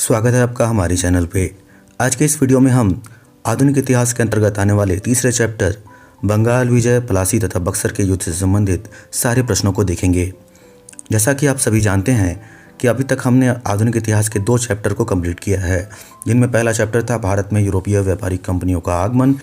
स्वागत है आपका हमारे चैनल पे। आज के इस वीडियो में हम आधुनिक इतिहास के अंतर्गत आने वाले तीसरे चैप्टर बंगाल विजय, प्लासी तथा बक्सर के युद्ध से संबंधित सारे प्रश्नों को देखेंगे। जैसा कि आप सभी जानते हैं कि अभी तक हमने आधुनिक इतिहास के 2 चैप्टर को कंप्लीट किया है, जिनमें पहला चैप्टर था भारत में यूरोपीय व्यापारिक कंपनियों का आगमन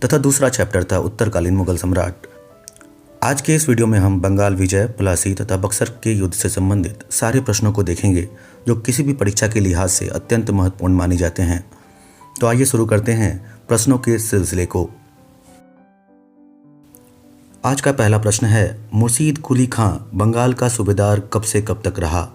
तथा दूसरा चैप्टर था उत्तरकालीन मुगल सम्राट। आज के इस वीडियो में हम बंगाल विजय, प्लासी तथा बक्सर के युद्ध से संबंधित सारे प्रश्नों को देखेंगे जो किसी भी परीक्षा के लिहाज से अत्यंत महत्वपूर्ण माने जाते हैं। तो आइए शुरू करते हैं प्रश्नों के सिलसिले को। आज का पहला प्रश्न है, मुर्शीद कुली खां बंगाल का सूबेदार कब से कब तक रहा?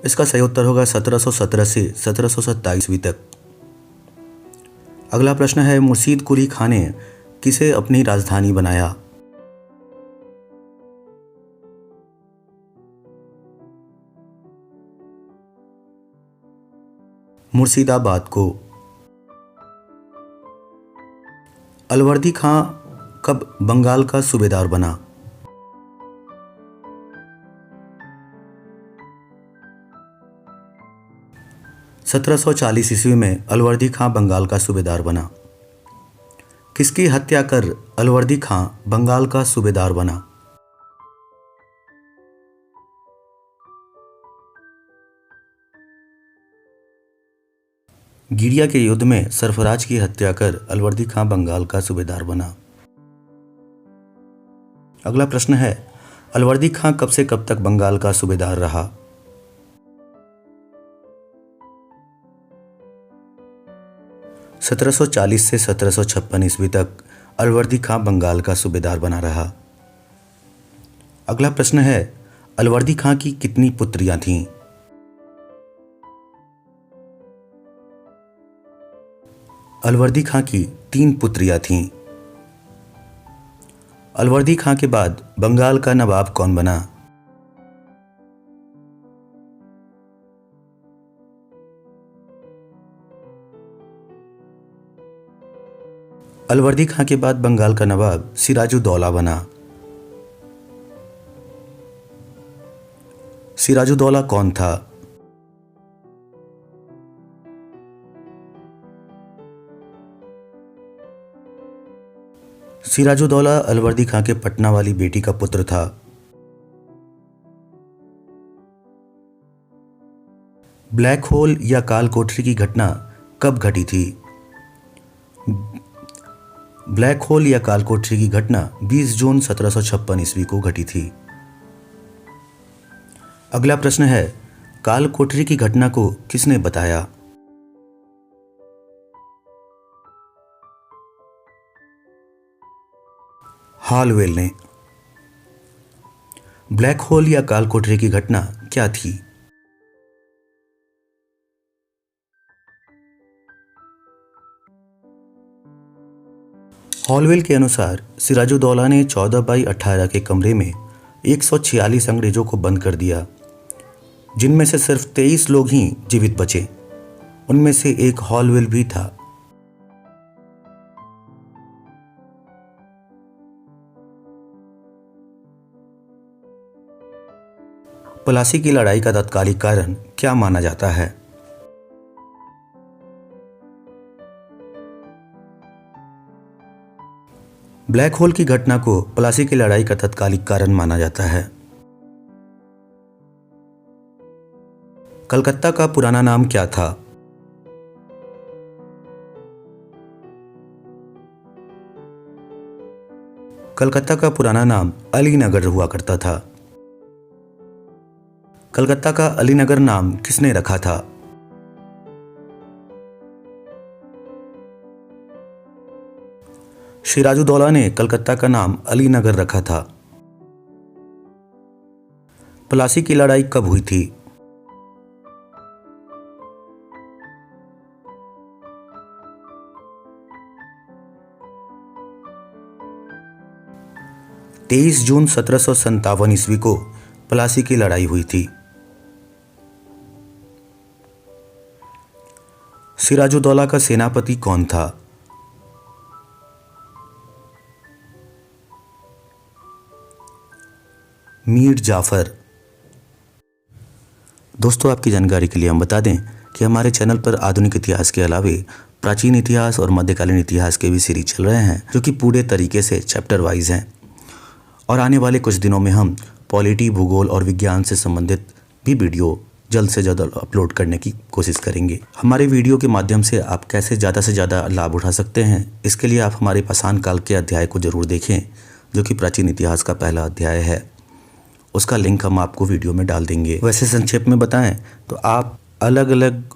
इसका सही उत्तर होगा 1717 से 1727 ईस्वी तक। अगला प्रश्न है, मुर्शीद कुली खां ने किसे अपनी राजधानी बनाया? मुर्शिदाबाद को। अलवर्दी खां कब बंगाल का सूबेदार बना? 1740 ईस्वी में अलवर्दी खां बंगाल का सूबेदार बना। किसकी हत्या कर अलवर्दी खां बंगाल का सूबेदार बना? गिरिया के युद्ध में सरफराज की हत्या कर अलवर्दी खां बंगाल का सूबेदार बना। अगला प्रश्न है, अलवर्दी खां कब से कब तक बंगाल का सूबेदार रहा? – 1740 से 1756 ईस्वी तक अलवर्दी खां बंगाल का सूबेदार बना रहा। अगला प्रश्न है, अलवर्दी खां की कितनी पुत्रियां थीं? अलवर्दी खां की 3 पुत्रियां थीं। अलवर्दी खां के बाद बंगाल का नवाब कौन बना? अलवर्दी खां के बाद बंगाल का नवाब सिराजुद्दौला बना। सिराजुद्दौला कौन था? सिराजुद्दौला अलवर्दी खां के पटना वाली बेटी का पुत्र था। ब्लैक होल या काल कोठरी की घटना कब घटी थी? ब्लैक होल या काल कोठरी की घटना 20 जून 1756 ईस्वी को घटी थी। अगला प्रश्न है, काल कोठरी की घटना को किसने बताया? हॉलवेल ने। ब्लैक होल या काल कोठरी की घटना क्या थी? हॉलवेल के अनुसार सिराजुद्दौला ने 14/18 के कमरे में 146 अंग्रेजों को बंद कर दिया, जिनमें से सिर्फ 23 लोग ही जीवित बचे। उनमें से एक हॉलवेल भी था। प्लासी की लड़ाई का तत्कालिक कारण क्या माना जाता है? ब्लैक होल की घटना को प्लासी की लड़ाई का तत्कालिक कारण माना जाता है। कलकत्ता का पुराना नाम क्या था? कलकत्ता का पुराना नाम अलीनगर हुआ करता था। कलकत्ता का अलीनगर नाम किसने रखा था? सिराजुद्दौला ने कलकत्ता का नाम अलीनगर रखा था। प्लासी की लड़ाई कब हुई थी? – 23 जून 1757 ईस्वी को प्लासी की लड़ाई हुई थी। सिराजुद्दौला का सेनापति कौन था? मीर जाफ़र। दोस्तों, आपकी जानकारी के लिए हम बता दें कि हमारे चैनल पर आधुनिक इतिहास के अलावे प्राचीन इतिहास और मध्यकालीन इतिहास के भी सीरीज चल रहे हैं, जो कि पूरे तरीके से चैप्टर वाइज हैं। और आने वाले कुछ दिनों में हम पॉलिटी, भूगोल और विज्ञान से संबंधित भी वीडियो जल्द से जल्द अपलोड करने की कोशिश करेंगे। हमारे वीडियो के माध्यम से आप कैसे ज़्यादा से ज़्यादा लाभ उठा सकते हैं, इसके लिए आप हमारे पाषाण काल के अध्याय को ज़रूर देखें, जो कि प्राचीन इतिहास का पहला अध्याय है। उसका लिंक हम आपको वीडियो में डाल देंगे। वैसे संक्षेप में बताएं तो आप अलग अलग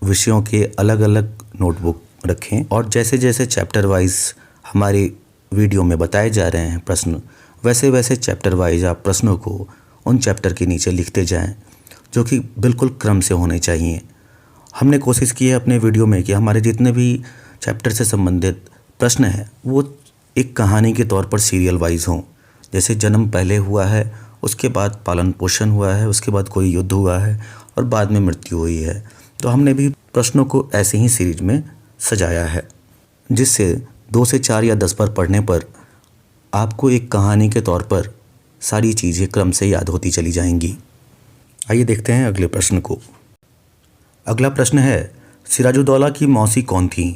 विषयों के अलग अलग नोटबुक रखें और जैसे जैसे चैप्टर वाइज हमारे वीडियो में बताए जा रहे हैं प्रश्न, वैसे वैसे चैप्टर वाइज आप प्रश्नों को उन चैप्टर के नीचे लिखते जाएं, जो कि बिल्कुल क्रम से होने चाहिए। हमने कोशिश की है अपने वीडियो में कि हमारे जितने भी चैप्टर से संबंधित प्रश्न हैं वो एक कहानी के तौर पर सीरियल वाइज हों। जैसे जन्म पहले हुआ है, उसके बाद पालन पोषण हुआ है, उसके बाद कोई युद्ध हुआ है और बाद में मृत्यु हुई है। तो हमने भी प्रश्नों को ऐसे ही सीरीज में सजाया है, जिससे 2 से 4 या 10 बार पढ़ने पर आपको एक कहानी के तौर पर सारी चीज़ें क्रम से याद होती चली जाएंगी। आइए देखते हैं अगले प्रश्न को। अगला प्रश्न है, सिराजुद्दौला की मौसी कौन थी?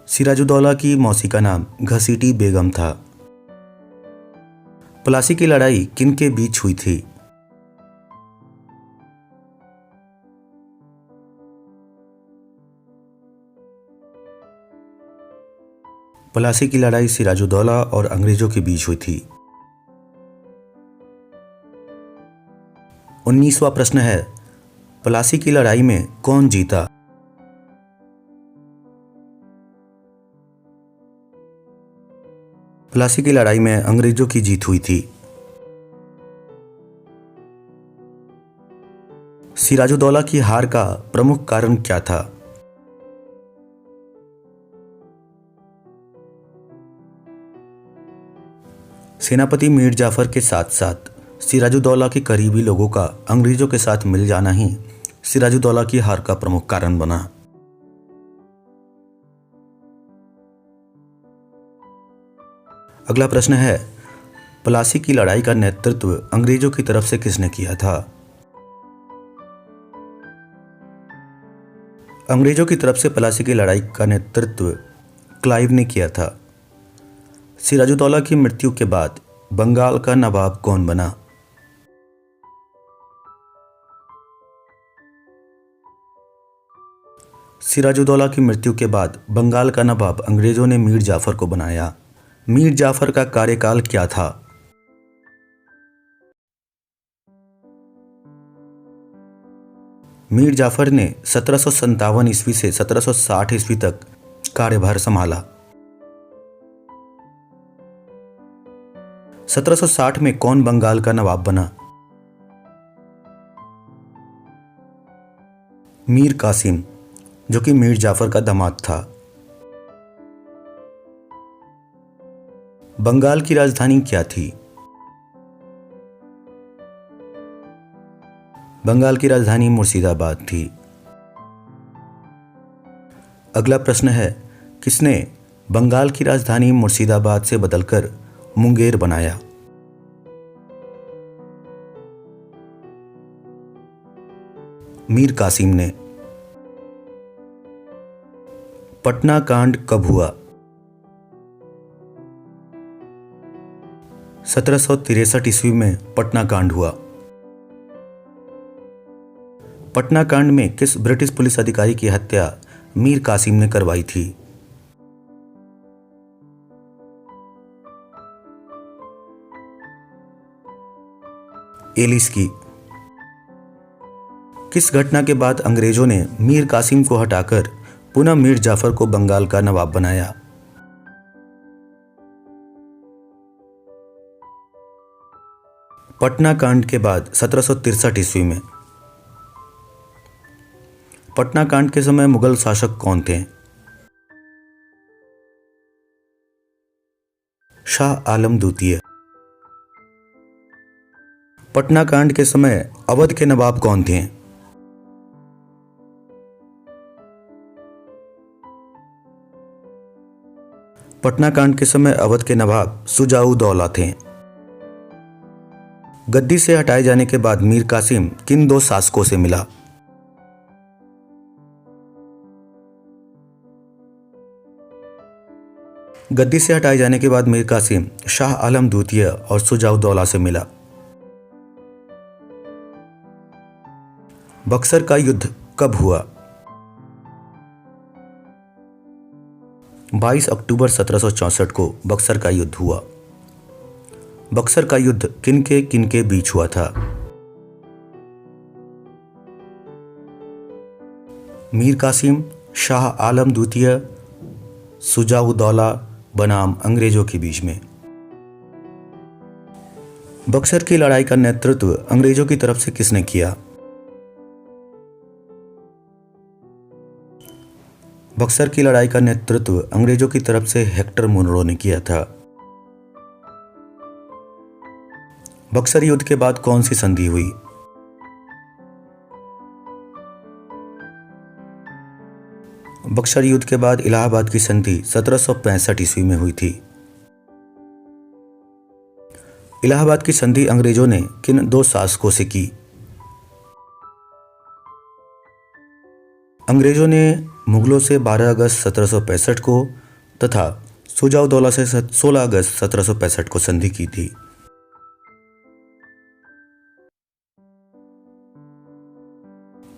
सिराजुद्दौला की मौसी का नाम घसीटी बेगम था। प्लासी की लड़ाई किन के बीच हुई थी? प्लासी की लड़ाई सिराजुद्दौला और अंग्रेजों के बीच हुई थी। 19वां प्रश्न है, प्लासी की लड़ाई में कौन जीता? प्लासी की लड़ाई में अंग्रेजों की जीत हुई थी। सिराजुद्दौला की हार का प्रमुख कारण क्या था? सेनापति मीर जाफर के साथ साथ सिराजुद्दौला के करीबी लोगों का अंग्रेजों के साथ मिल जाना ही सिराजुद्दौला की हार का प्रमुख कारण बना। अगला प्रश्न है, प्लासी की लड़ाई का नेतृत्व अंग्रेजों की तरफ से किसने किया था? अंग्रेजों की तरफ से प्लासी की लड़ाई का नेतृत्व क्लाइव ने किया था। सिराजुद्दौला की मृत्यु के बाद बंगाल का नवाब कौन बना? सिराजुद्दौला की मृत्यु के बाद बंगाल का नवाब अंग्रेजों ने मीर जाफर को बनाया। मीर जाफर का कार्यकाल क्या था? मीर जाफर ने 1757 ईस्वी से 1760 ईस्वी तक कार्यभार संभाला। 1760 में कौन बंगाल का नवाब बना? मीर कासिम, जो कि मीर जाफर का दामाद था। बंगाल की राजधानी क्या थी? बंगाल की राजधानी मुर्शिदाबाद थी। अगला प्रश्न है, किसने बंगाल की राजधानी मुर्शिदाबाद से बदलकर मुंगेर बनाया? मीर कासिम ने। पटना कांड कब हुआ? 1763 ईस्वी में पटना कांड हुआ। पटना कांड में किस ब्रिटिश पुलिस अधिकारी की हत्या मीर कासिम ने करवाई थी? एलिस की। किस घटना के बाद अंग्रेजों ने मीर कासिम को हटाकर पुनः मीर जाफर को बंगाल का नवाब बनाया? पटना कांड के बाद 1763 ईस्वी में। पटना कांड के समय मुगल शासक कौन थे? शाह आलम द्वितीय। पटना कांड के समय अवध के नवाब कौन थे? पटना कांड के समय अवध के नवाब शुजा-उद-दौला थे। गद्दी से हटाए जाने के बाद मीर कासिम किन दो शासकों से मिला? गद्दी से हटाए जाने के बाद मीर कासिम शाह आलम द्वितीय और शुजा-उद-दौला से मिला। बक्सर का युद्ध कब हुआ? 22 अक्टूबर 1764 को बक्सर का युद्ध हुआ। बक्सर का युद्ध किनके बीच हुआ था? मीर कासिम, शाह आलम द्वितीय, शुजा-उद-दौला बनाम अंग्रेजों के बीच में। बक्सर की लड़ाई का नेतृत्व अंग्रेजों की तरफ से किसने किया? बक्सर की लड़ाई का नेतृत्व अंग्रेजों की तरफ से हेक्टर मुनरो ने किया था। बक्सर युद्ध के बाद कौन सी संधि हुई? बक्सर युद्ध के बाद इलाहाबाद की संधि 1765 ईस्वी में हुई थी। इलाहाबाद की संधि अंग्रेजों ने किन दो शासकों से की? अंग्रेजों ने मुगलों से 12 अगस्त 1765 को तथा शुजा-उद-दौला से 16 अगस्त 1765 को संधि की थी।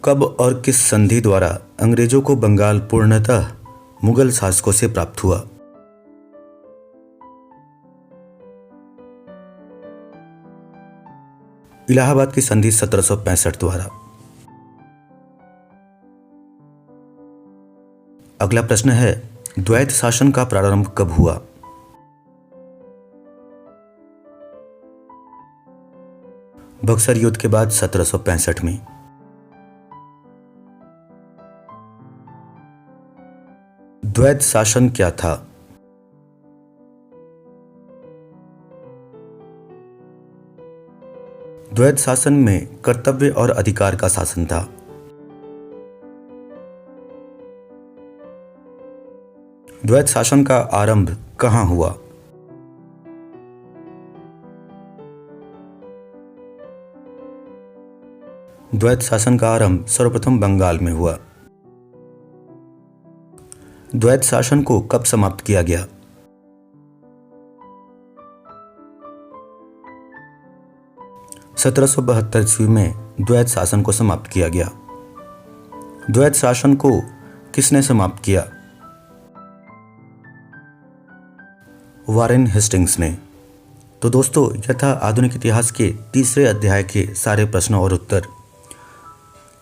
कब और किस संधि द्वारा अंग्रेजों को बंगाल पूर्णतः मुगल शासकों से प्राप्त हुआ? इलाहाबाद की संधि 1765 द्वारा। अगला प्रश्न है, द्वैत शासन का प्रारंभ कब हुआ? बक्सर युद्ध के बाद 1765 में। द्वैत शासन क्या था? द्वैत शासन में कर्तव्य और अधिकार का शासन था। द्वैत शासन का आरंभ कहाँ हुआ? द्वैत शासन का आरंभ सर्वप्रथम बंगाल में हुआ। द्वैत शासन को कब समाप्त किया गया? ईस्वी में द्वैत शासन को समाप्त किया गया। द्वैत शासन को किसने समाप्त किया? वारेन हेस्टिंग्स ने। तो दोस्तों, यह था आधुनिक इतिहास के तीसरे अध्याय के सारे प्रश्नों और उत्तर।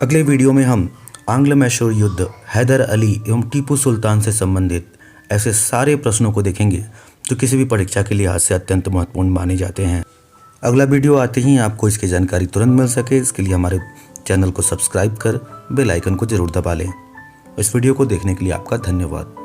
अगले वीडियो में हम आंग्ल मैसूर युद्ध, हैदर अली एवं टीपू सुल्तान से संबंधित ऐसे सारे प्रश्नों को देखेंगे जो किसी भी परीक्षा के लिहाज से अत्यंत महत्वपूर्ण माने जाते हैं। अगला वीडियो आते ही आपको इसकी जानकारी तुरंत मिल सके, इसके लिए हमारे चैनल को सब्सक्राइब कर बेल आइकन को जरूर दबा लें। इस वीडियो को देखने के लिए आपका धन्यवाद।